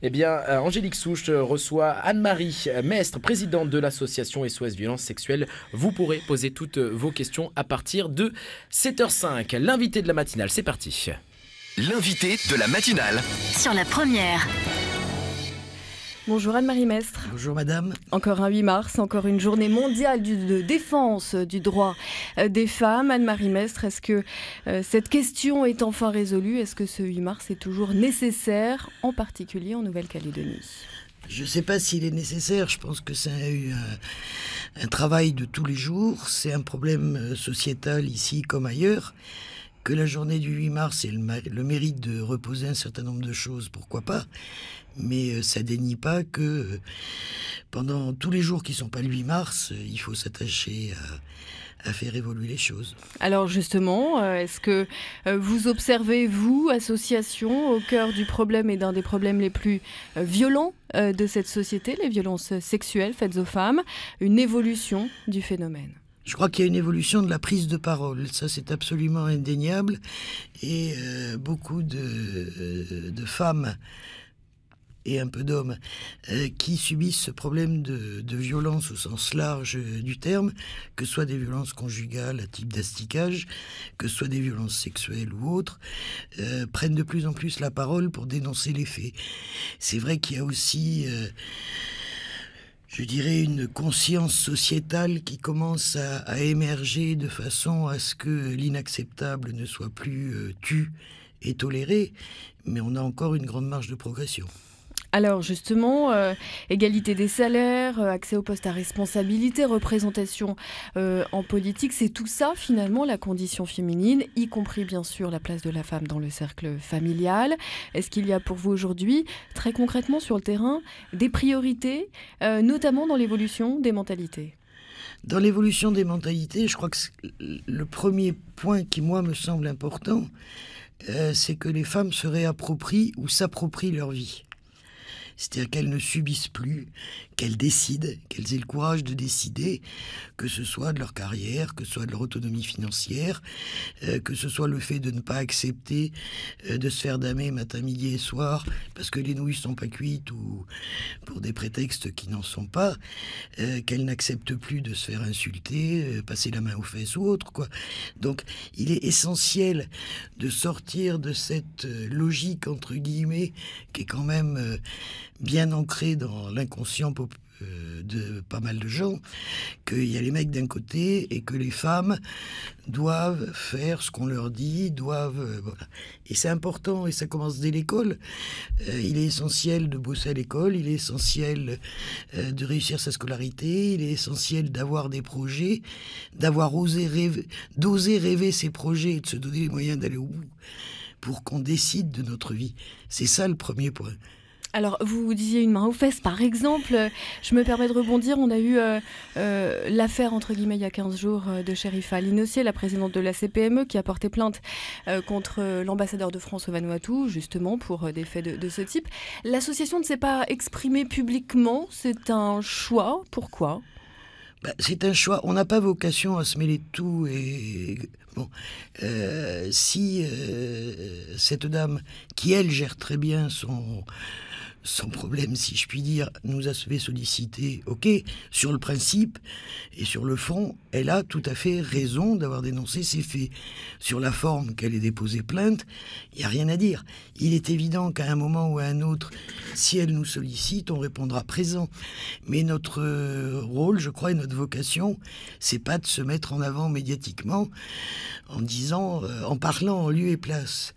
Eh bien, Angélique Souche reçoit Anne-Marie Mestre, présidente de l'association SOS Violence Sexuelle. Vous pourrez poser toutes vos questions à partir de 7h05. L'invité de la matinale, c'est parti. L'invité de la matinale. Sur la première. Bonjour Anne-Marie Mestre. Bonjour madame. Encore un 8 mars, encore une journée mondiale de défense du droit des femmes. Anne-Marie Mestre, est-ce que cette question est enfin résolue? Est-ce que ce 8 mars est toujours nécessaire, en particulier en Nouvelle-Calédonie? Je ne sais pas s'il est nécessaire, je pense que c'est un travail de tous les jours, c'est un problème sociétal ici comme ailleurs. Que la journée du 8 mars ait le mérite de reposer un certain nombre de choses, pourquoi pas. Mais ça dénie pas que pendant tous les jours qui ne sont pas le 8 mars, il faut s'attacher à faire évoluer les choses. Alors justement, est-ce que vous observez, vous, association, au cœur du problème et d'un des problèmes les plus violents de cette société, les violences sexuelles faites aux femmes, une évolution du phénomène? Je crois qu'il y a une évolution de la prise de parole, ça c'est absolument indéniable, et beaucoup de femmes et un peu d'hommes qui subissent ce problème de violence au sens large du terme, que ce soit des violences conjugales à type d'asticage, que ce soit des violences sexuelles ou autres, prennent de plus en plus la parole pour dénoncer les faits. C'est vrai qu'il y a aussi... je dirais une conscience sociétale qui commence à émerger de façon à ce que l'inacceptable ne soit plus tu et toléré, mais on a encore une grande marge de progression. Alors justement, égalité des salaires, accès aux postes à responsabilité, représentation en politique, c'est tout ça finalement la condition féminine, y compris bien sûr la place de la femme dans le cercle familial. Est-ce qu'il y a pour vous aujourd'hui, très concrètement sur le terrain, des priorités, notamment dans l'évolution des mentalités ? Dans l'évolution des mentalités, je crois que le premier point qui moi me semble important, c'est que les femmes se réapproprient ou s'approprient leur vie. C'est-à-dire qu'elles ne subissent plus, qu'elles décident, qu'elles aient le courage de décider, que ce soit de leur carrière, que ce soit de leur autonomie financière, que ce soit le fait de ne pas accepter de se faire damer matin, midi et soir parce que les nouilles sont pas cuites ou pour des prétextes qui n'en sont pas, qu'elles n'acceptent plus de se faire insulter, passer la main aux fesses ou autre, quoi. Donc il est essentiel de sortir de cette logique entre guillemets qui est quand même bien ancré dans l'inconscient de pas mal de gens, qu'il y a les mecs d'un côté et que les femmes doivent faire ce qu'on leur dit, doivent... voilà. Et c'est important, et ça commence dès l'école. Il est essentiel de bosser à l'école, il est essentiel de réussir sa scolarité, il est essentiel d'avoir des projets, d'avoir osé rêver, d'oser rêver ses projets et de se donner les moyens d'aller au bout pour qu'on décide de notre vie. C'est ça le premier point. Alors, vous disiez une main aux fesses, par exemple. Je me permets de rebondir. On a eu l'affaire, entre guillemets, il y a 15 jours, de Chérifa Linossier, la présidente de la CPME, qui a porté plainte contre l'ambassadeur de France au Vanuatu, justement, pour des faits de ce type. L'association ne s'est pas exprimée publiquement. C'est un choix. Pourquoi ? C'est un choix. On n'a pas vocation à se mêler de tout. Et bon, si cette dame, qui elle gère très bien son problème, si je puis dire, nous a fait solliciter, ok, sur le principe et sur le fond, elle a tout à fait raison d'avoir dénoncé ces faits. Sur la forme qu'elle ait déposé plainte, il n'y a rien à dire. Il est évident qu'à un moment ou à un autre, si elle nous sollicite, on répondra présent. Mais notre rôle, je crois, et notre vocation, c'est pas de se mettre en avant médiatiquement en disant, en parlant en lieu et place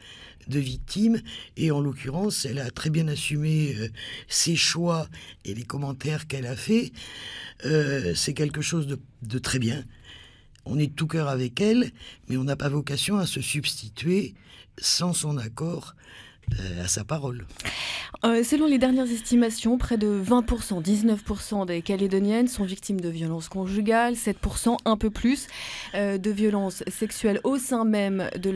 de victimes, et en l'occurrence, elle a très bien assumé ses choix et les commentaires qu'elle a faits. C'est quelque chose de très bien. On est de tout cœur avec elle, mais on n'a pas vocation à se substituer sans son accord à sa parole. Selon les dernières estimations, près de 20%, 19% des Calédoniennes sont victimes de violences conjugales, 7%, un peu plus, de violences sexuelles au sein même de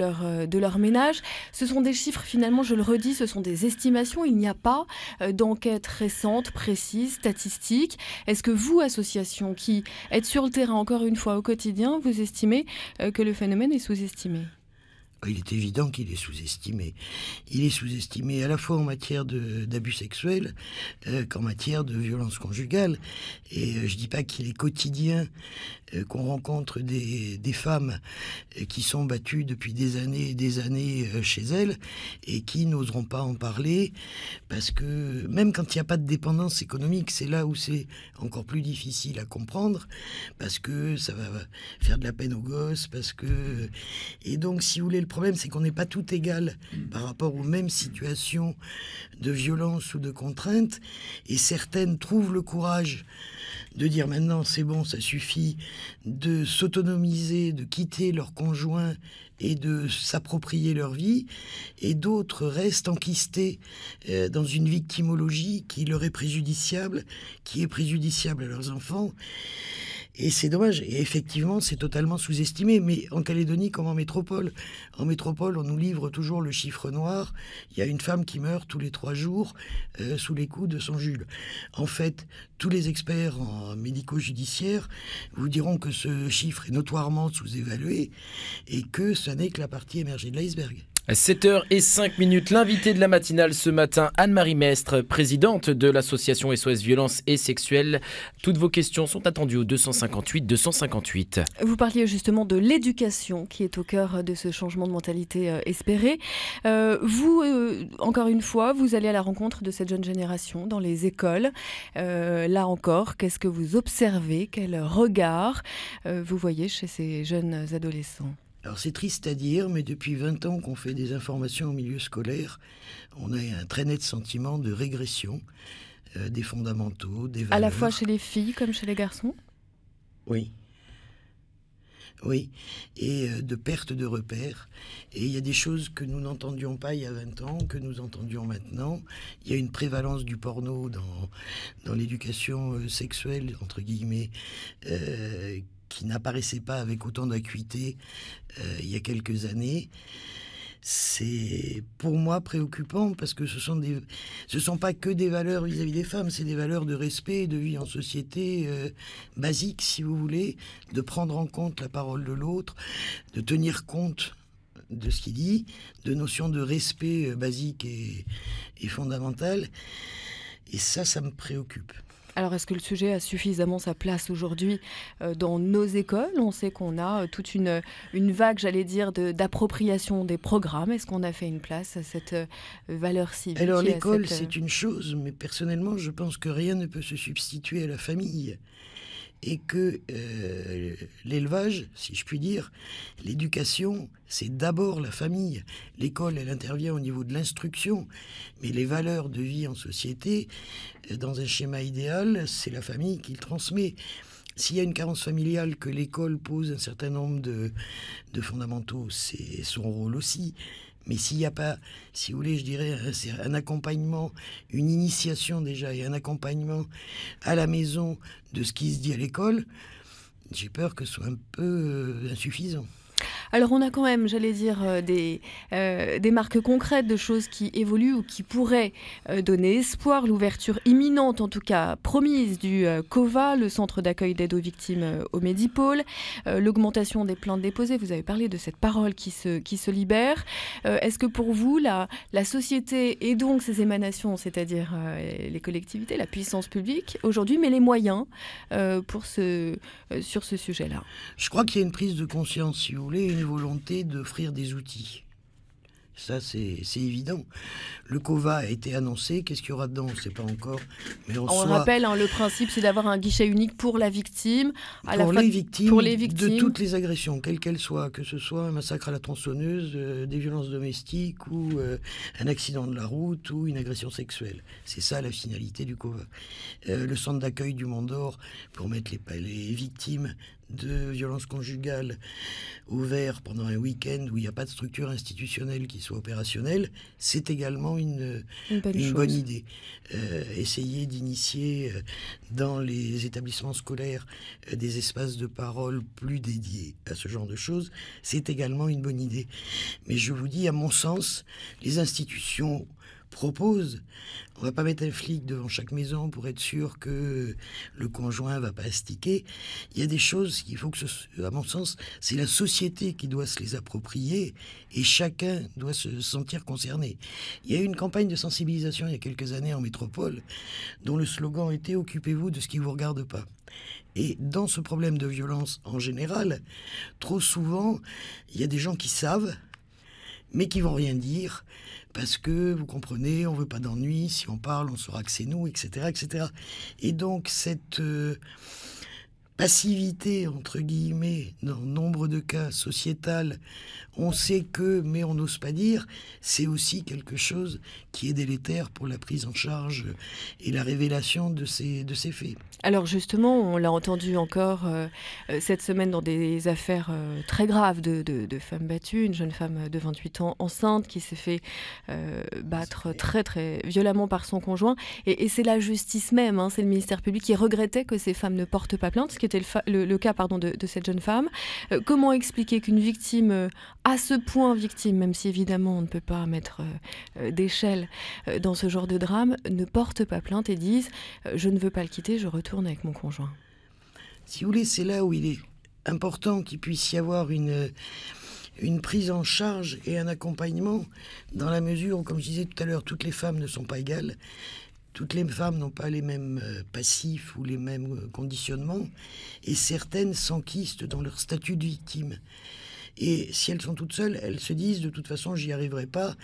leur ménage. Ce sont des chiffres, finalement, je le redis, ce sont des estimations. Il n'y a pas d'enquête récente, précise, statistique. Est-ce que vous, association, qui êtes sur le terrain encore une fois au quotidien, vous estimez que le phénomène est sous-estimé ? Il est évident qu'il est sous-estimé. Il est sous-estimé à la fois en matière d'abus sexuels qu'en matière de violence conjugale. Et je dis pas qu'il est quotidien qu'on rencontre des femmes qui sont battues depuis des années et des années chez elles et qui n'oseront pas en parler parce que même quand il n'y a pas de dépendance économique, c'est là où c'est encore plus difficile à comprendre parce que ça va faire de la peine aux gosses, parce que... Et donc, si vous voulez, le problème, c'est qu'on n'est pas tout égal par rapport aux mêmes situations de violence ou de contrainte, et certaines trouvent le courage de dire maintenant c'est bon, ça suffit, de s'autonomiser, de quitter leur conjoint et de s'approprier leur vie, et d'autres restent enquistés dans une victimologie qui leur est préjudiciable, qui est préjudiciable à leurs enfants. Et c'est dommage. Et effectivement, c'est totalement sous-estimé. Mais en Calédonie, comme en métropole, on nous livre toujours le chiffre noir. Il y a une femme qui meurt tous les 3 jours sous les coups de son Jules. En fait, tous les experts en médico-judiciaire vous diront que ce chiffre est notoirement sous-évalué et que ce n'est que la partie émergée de l'iceberg. 7h05, l'invité de la matinale ce matin, Anne-Marie Mestre, présidente de l'association SOS Violence et Sexuelle. Toutes vos questions sont attendues au 258. Vous parliez justement de l'éducation qui est au cœur de ce changement de mentalité espéré. Vous, encore une fois, vous allez à la rencontre de cette jeune génération dans les écoles. Là encore, qu'est-ce que vous observez? Quel regard vous voyez chez ces jeunes adolescents? Alors c'est triste à dire, mais depuis 20 ans qu'on fait des informations au milieu scolaire, on a un très net sentiment de régression des fondamentaux, des valeurs. À la fois chez les filles comme chez les garçons? Oui. Oui, et de perte de repères. Et il y a des choses que nous n'entendions pas il y a 20 ans, que nous entendions maintenant. Il y a une prévalence du porno dans l'éducation sexuelle, entre guillemets, qui n'apparaissait pas avec autant d'acuité il y a quelques années. C'est pour moi préoccupant parce que ce sont pas que des valeurs vis-à-vis des femmes, c'est des valeurs de respect, de vie en société basiques, si vous voulez, de prendre en compte la parole de l'autre, de tenir compte de ce qu'il dit, de notions de respect basique et fondamentale. Et ça me préoccupe. Alors, est-ce que le sujet a suffisamment sa place aujourd'hui dans nos écoles? On sait qu'on a toute une vague, j'allais dire, d'appropriation des programmes. Est-ce qu'on a fait une place à cette valeur civique? Alors, l'école, c'est une chose, mais personnellement, je pense que rien ne peut se substituer à la famille. Et que l'élevage, si je puis dire, l'éducation, c'est d'abord la famille. L'école, elle intervient au niveau de l'instruction, mais les valeurs de vie en société, dans un schéma idéal, c'est la famille qui le transmet. S'il y a une carence familiale, que l'école pose un certain nombre de fondamentaux, c'est son rôle aussi. Mais s'il n'y a pas, si vous voulez, je dirais, un accompagnement, une initiation déjà, et un accompagnement à la maison de ce qui se dit à l'école, j'ai peur que ce soit un peu insuffisant. Alors on a quand même, j'allais dire, des marques concrètes de choses qui évoluent ou qui pourraient donner espoir. L'ouverture imminente, en tout cas promise, du COVA, le centre d'accueil d'aide aux victimes au Médipôle. L'augmentation des plaintes déposées, vous avez parlé de cette parole qui se libère. Est-ce que pour vous, la société et donc ses émanations, c'est-à-dire les collectivités, la puissance publique, aujourd'hui met les moyens sur ce sujet-là? Je crois qu'il y a une prise de conscience, si vous voulez, une volonté d'offrir des outils. Ça, c'est évident. Le COVA a été annoncé. Qu'est-ce qu'il y aura dedans? On ne sait pas encore. Mais on rappelle, le principe, c'est d'avoir un guichet unique pour la victime. Pour les victimes de toutes les agressions, quelles qu'elles soient. Que ce soit un massacre à la tronçonneuse, des violences domestiques ou un accident de la route ou une agression sexuelle. C'est ça la finalité du COVA. Le centre d'accueil du Mont d'Or pour mettre les victimes de violences conjugales ouvert pendant un week-end où il n'y a pas de structure institutionnelle qui soit opérationnelle, c'est également une bonne idée. Essayer d'initier dans les établissements scolaires des espaces de parole plus dédiés à ce genre de choses, c'est également une bonne idée. Mais je vous dis, à mon sens, les institutions propose. On va pas mettre un flic devant chaque maison pour être sûr que le conjoint va pas astiquer. Il y a des choses qu'il faut à mon sens, c'est la société qui doit se les approprier et chacun doit se sentir concerné. Il y a eu une campagne de sensibilisation il y a quelques années en métropole dont le slogan était « Occupez-vous de ce qui vous regarde pas ». Et dans ce problème de violence en général, trop souvent, il y a des gens qui savent, mais qui vont rien dire, parce que, vous comprenez, on veut pas d'ennui, si on parle, on saura que c'est nous, etc., etc. Et donc, cette passivité, entre guillemets, dans nombre de cas sociétal, on sait que, mais on n'ose pas dire, c'est aussi quelque chose qui est délétère pour la prise en charge et la révélation de ces faits. Alors justement, on l'a entendu encore cette semaine dans des affaires très graves de femmes battues, une jeune femme de 28 ans enceinte qui s'est fait battre très très violemment par son conjoint. Et c'est la justice même, hein, c'est le ministère public qui regrettait que ces femmes ne portent pas plainte, ce qui était le cas de cette jeune femme. Comment expliquer qu'une victime, à ce point victime, même si évidemment on ne peut pas mettre d'échelle dans ce genre de drame, ne porte pas plainte et dise je ne veux pas le quitter, je retourne avec mon conjoint. Si vous voulez, c'est là où il est important qu'il puisse y avoir une prise en charge et un accompagnement, dans la mesure où, comme je disais tout à l'heure, toutes les femmes ne sont pas égales, toutes les femmes n'ont pas les mêmes passifs ou les mêmes conditionnements, et certaines s'enquistent dans leur statut de victime. Et si elles sont toutes seules, elles se disent de toute façon j'y arriverai pas,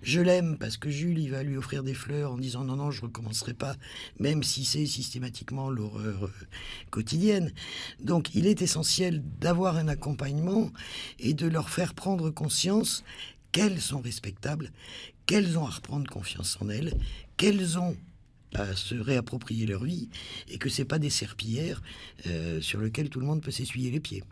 je l'aime parce que Jules il va lui offrir des fleurs en disant non je recommencerai pas, même si c'est systématiquement l'horreur quotidienne. Donc il est essentiel d'avoir un accompagnement et de leur faire prendre conscience qu'elles sont respectables, qu'elles ont à reprendre confiance en elles, qu'elles ont à se réapproprier leur vie et que c'est pas des serpillères sur lesquelles tout le monde peut s'essuyer les pieds.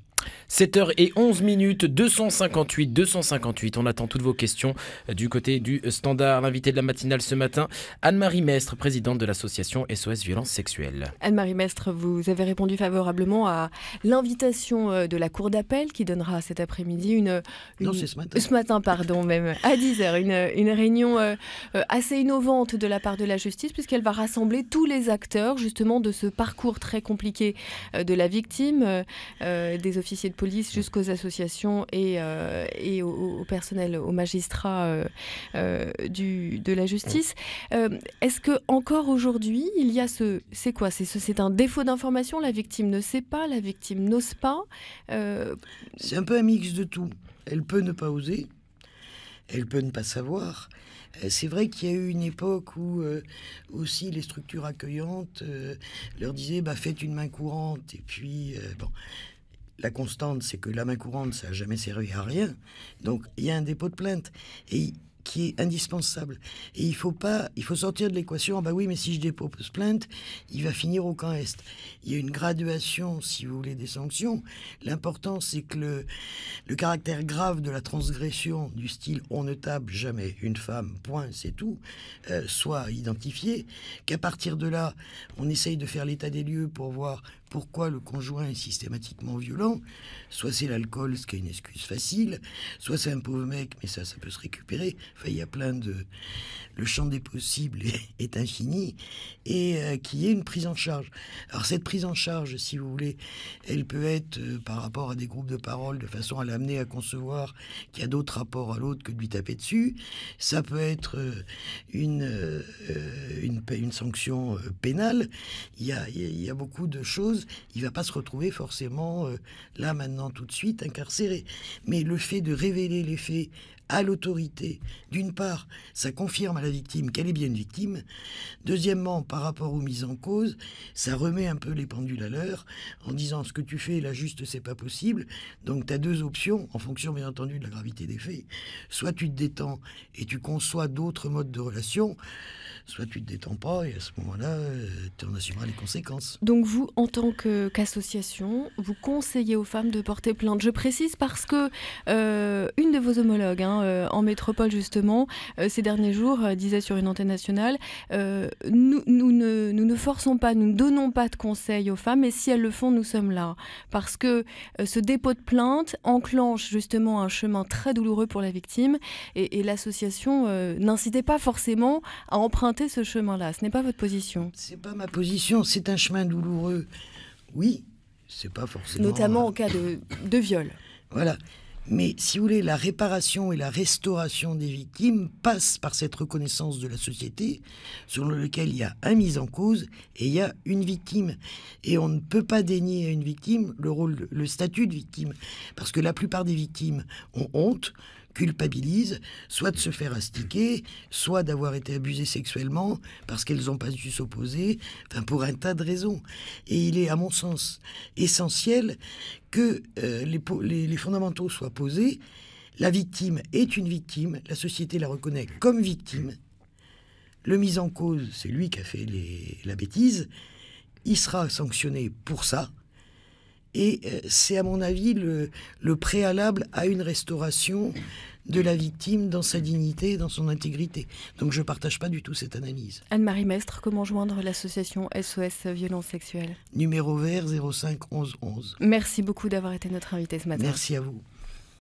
7h11, 258. On attend toutes vos questions du côté du standard. L'invité de la matinale ce matin, Anne-Marie Mestre, présidente de l'association SOS Violence Sexuelle. Anne-Marie Mestre, vous avez répondu favorablement à l'invitation de la Cour d'appel qui donnera cet après-midi Non, c'est ce matin. Ce matin, pardon, même à 10h, une réunion assez innovante de la part de la justice puisqu'elle va rassembler tous les acteurs justement de ce parcours très compliqué de la victime, des officiers de police jusqu'aux associations et au personnel, aux magistrats de la justice. Est-ce que encore aujourd'hui, il y a c'est quoi ? C'est un défaut d'information, la victime ne sait pas, la victime n'ose pas C'est un peu un mix de tout. Elle peut ne pas oser, elle peut ne pas savoir. C'est vrai qu'il y a eu une époque où aussi les structures accueillantes leur disaient faites une main courante et puis bon. La constante, c'est que la main courante, ça n'a jamais servi à rien. Donc, il y a un dépôt de plainte et qui est indispensable. Et il faut sortir de l'équation. Oui, mais si je dépose plainte, il va finir au camp Est. Il y a une graduation, si vous voulez, des sanctions. L'important, c'est que le caractère grave de la transgression du style on ne tape jamais une femme, point, c'est tout, soit identifié. Qu'à partir de là, on essaye de faire l'état des lieux pour voir pourquoi le conjoint est systématiquement violent. Soit c'est l'alcool, ce qui est une excuse facile, soit c'est un pauvre mec, mais ça peut se récupérer. Enfin, il y a plein de... Le champ des possibles est infini, et qu'il y ait une prise en charge. Alors cette prise en charge, si vous voulez, elle peut être par rapport à des groupes de parole, de façon à l'amener à concevoir qu'il y a d'autres rapports à l'autre que de lui taper dessus. Ça peut être une sanction pénale. Il y a beaucoup de choses. Il ne va pas se retrouver forcément, là, maintenant, tout de suite, incarcéré. Mais le fait de révéler les faits à l'autorité, d'une part, ça confirme à la victime qu'elle est bien une victime. Deuxièmement, par rapport aux mises en cause, ça remet un peu les pendules à l'heure en disant ce que tu fais là juste c'est pas possible. Donc tu as deux options en fonction bien entendu de la gravité des faits. Soit tu te détends et tu conçois d'autres modes de relation, soit tu te détends pas et à ce moment-là, tu en assumeras les conséquences. Donc vous, en tant qu'association, vous conseillez aux femmes de porter plainte. Je précise parce que une de vos homologues, en métropole justement, ces derniers jours, disait sur une antenne nationale, nous ne forçons pas, nous ne donnons pas de conseils aux femmes, et si elles le font, nous sommes là. Parce que ce dépôt de plainte enclenche justement un chemin très douloureux pour la victime, et l'association n'incitait pas forcément à emprunter ce chemin-là. Ce n'est pas votre position. C'est pas ma position, c'est un chemin douloureux. Oui, c'est pas forcément... Notamment en cas de viol. Voilà. Mais si vous voulez, la réparation et la restauration des victimes passent par cette reconnaissance de la société sur lequel il y a un mis en cause et il y a une victime. Et on ne peut pas dénier à une victime le statut de victime. Parce que la plupart des victimes ont honte, culpabilisent, soit de se faire astiquer, soit d'avoir été abusées sexuellement parce qu'elles n'ont pas dû s'opposer, enfin pour un tas de raisons. Et il est, à mon sens, essentiel que les fondamentaux soient posés. La victime est une victime, la société la reconnaît comme victime. Le mis en cause, c'est lui qui a fait la bêtise, il sera sanctionné pour ça. Et c'est à mon avis le préalable à une restauration de la victime dans sa dignité, dans son intégrité. Donc je ne partage pas du tout cette analyse. Anne-Marie Mestre, comment joindre l'association SOS Violence Sexuelle ? Numéro vert 05 11 11. Merci beaucoup d'avoir été notre invitée ce matin. Merci à vous.